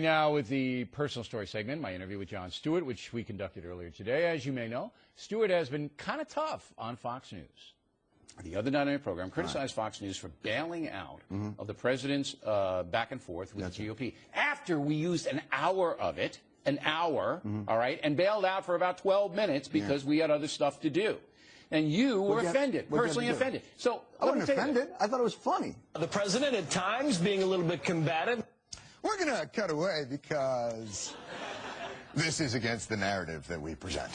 now with the personal story segment, my interview with Jon Stewart, which we conducted earlier today. As you may know, Stewart has been kind of tough on Fox News. The other night on your program, criticized Fox News for bailing out of the president's back and forth with the GOP. After we used an hour of it, all right, and bailed out for about 12 minutes because we had other stuff to do. And you were offended, personally offended. So I wasn't offended. I thought it was funny. The president at times being a little bit combative. We're going to cut away because this is against the narrative that we present.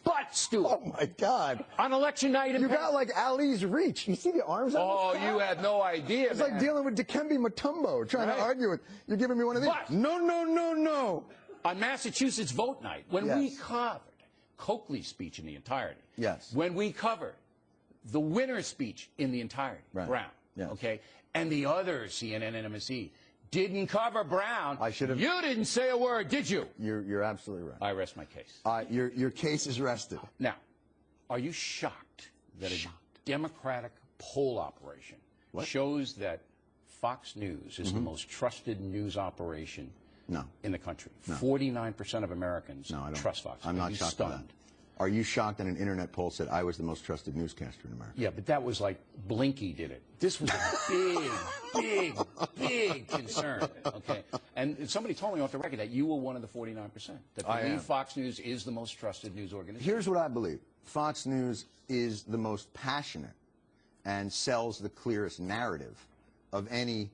But, Stewart. Oh, my God. On election night in You got like Ali's reach. You see the arms on this guy? You had no idea, It's like dealing with Dikembe Mutombo, trying to argue with. You're giving me one of these. But, no. On Massachusetts vote night, when we covered Coakley's speech in the entirety. Yes. When we covered the winner's speech in the entirety, Brown. Yes. Okay. And the other CNN and MSE didn't cover Brown. I should have. You didn't say a word, did you? You're absolutely right. I rest my case. Your case is rested. Now, are you shocked that a Democratic poll operation shows that Fox News is the most trusted news operation in the country? 49% of Americans trust Fox News. I'm not shocked by that. Are you shocked that an internet poll said I was the most trusted newscaster in America? Yeah, but that was like Blinky did it. This was a big concern, okay? And somebody told me off the record that you were one of the 49% that believe Fox News is the most trusted news organization. Here's what I believe. Fox News is the most passionate and sells the clearest narrative of any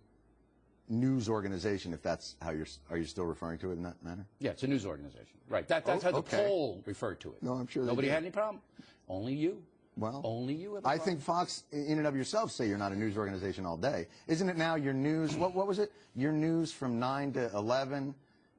news organization, if that's how are you still referring to it in that manner? Yeah, it's a news organization. Right. That's how the poll referred to it. No, I'm sure nobody had any problem. Only you. Well, only you. I think Fox, in and of yourself, say you're not a news organization all day. Isn't it now your news? What was it? Your news from 9 to 11,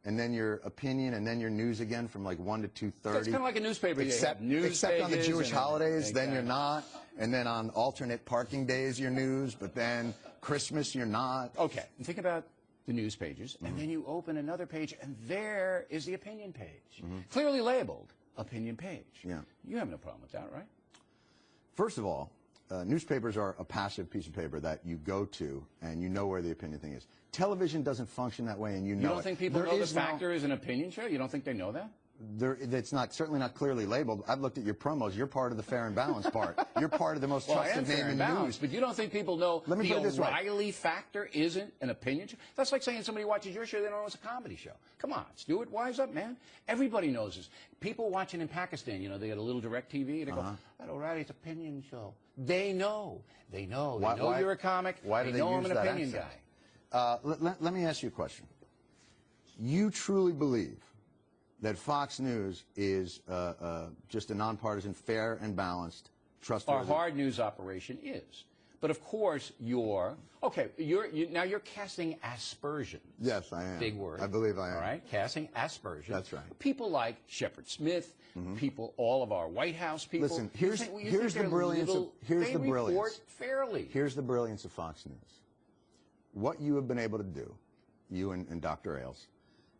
and then your opinion, and then your news again from like 1 to 2:30. It's kind of like a newspaper. Except on the Jewish holidays, then you're not, and then on alternate parking days you're news, but then Christmas you're not. Okay, and think about the news pages, and then you open another page, and there is the opinion page, clearly labeled opinion page. Yeah. You have no problem with that, right? First of all, newspapers are a passive piece of paper that you go to, and you know where the opinion thing is. Television doesn't function that way, and you know it. You don't think people know the Factor is an opinion show? You don't think they know that? It's certainly not clearly labeled. I've looked at your promos. You're part of the fair and balanced part. You're part of the most trusted name in news. But you don't think people know the O'Reilly Factor isn't an opinion show? That's like saying somebody watches your show, they don't know it's a comedy show. Come on, Stewart, wise up, man. Everybody knows this. People watching in Pakistan, you know, they got a little direct TV, and they go, that O'Reilly's opinion show. They know. They know. They know you're a comic. Why do they know I'm an opinion accent? guy. Let me ask you a question. You truly believe that Fox News is just a nonpartisan, fair and balanced, trustworthy? Our hard news operation is. But of course, now you're casting aspersions. Yes, I am. Big word. I believe I am. All right, casting aspersions. That's right. People like Shepard Smith, people, all of our White House people. Listen, here's the brilliance of report fairly. Here's the brilliance of Fox News. What you have been able to do, you and Dr. Ailes,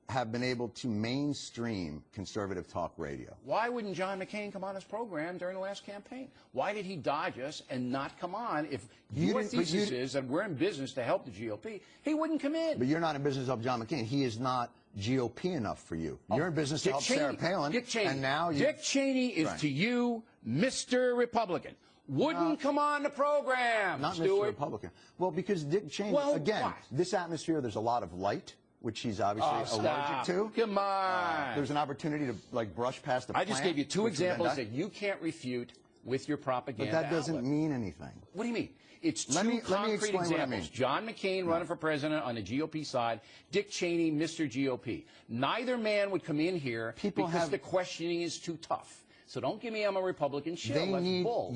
have been able to mainstream conservative talk radio. Why wouldn't John McCain come on his program during the last campaign? Why did he dodge us and not come on? If your thesis is that we're in business to help the GOP, he wouldn't come in. But you're not in business to help John McCain. He is not GOP enough for you. You're in business to help Sarah Palin. Dick Cheney. And now Dick Cheney is to you Mr. Republican. Wouldn't come on the program, Not Stewart. Mr. Republican. Well, because Dick Cheney, again, this atmosphere, there's a lot of light, which he's obviously allergic to. Come on. There's an opportunity to, like, brush past the I just gave you two examples that you can't refute with your propaganda. But that doesn't mean anything. What do you mean? It's two concrete examples. John McCain running for president on the GOP side, Dick Cheney, Mr. GOP. Neither man would come in here because the questioning is too tough. So don't give me I'm a Republican shit. That's bull.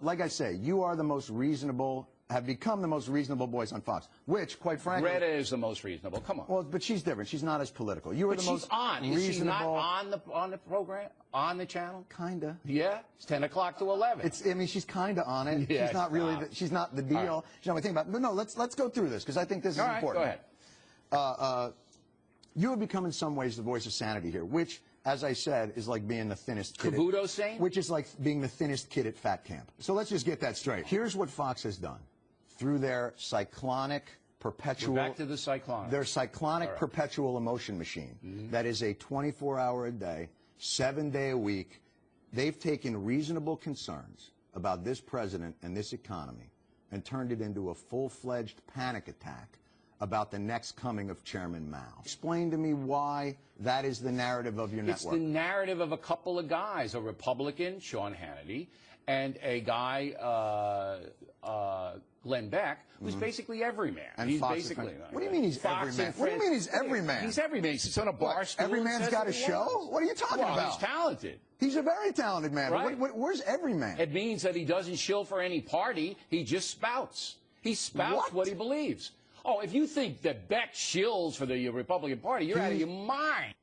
Like I say, you are the most reasonable, have become the most reasonable voice on Fox, which, quite frankly... Greta is the most reasonable. Come on. Well, but she's different. She's not as political. You are the most reasonable... Is she not on the program, on the channel? Kinda. Yeah? It's 10 o'clock to 11. I mean, she's kinda on it. Yeah, she's not really... she's not the deal. Right. She's not think about it. But no, let's go through this, because I think this is important. Go ahead. You have become, in some ways, the voice of sanity here, which... as I said, is like being the thinnest kid. Kabuto sane? Which is like being the thinnest kid at fat camp. So let's just get that straight. Here's what Fox has done. Through their cyclonic perpetual. We're back to the cyclonic. Their cyclonic All right. perpetual emotion machine. That is a 24-hour-a-day, 7-day-a-week. They've taken reasonable concerns about this president and this economy and turned it into a full-fledged panic attack about the next coming of Chairman Mao. Explain to me why that is the narrative of your It's network. the narrative of a couple of guys, a Republican, Sean Hannity, and a guy, Glenn Beck, who's basically every man. And He's Fox basically. What do you mean he's every man? What do you mean he's every man? He's every man. He sits on a bar What, stool. every and man's says got a what he show? wants. What are you talking Well, about? He's talented. He's a very talented man. Right. Where's every man? It means that he doesn't shill for any party. He just spouts. He spouts what he believes. Oh, if you think that Beck shills for the Republican Party, you're out of your mind.